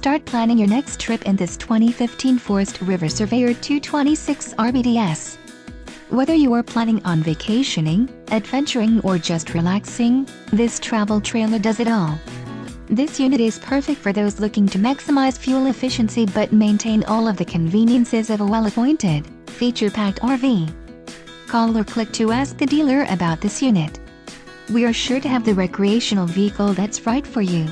Start planning your next trip in this 2015 Forest River Surveyor 226RBDS. Whether you are planning on vacationing, adventuring or just relaxing, this travel trailer does it all. This unit is perfect for those looking to maximize fuel efficiency but maintain all of the conveniences of a well-appointed, feature-packed RV. Call or click to ask the dealer about this unit. We are sure to have the recreational vehicle that's right for you.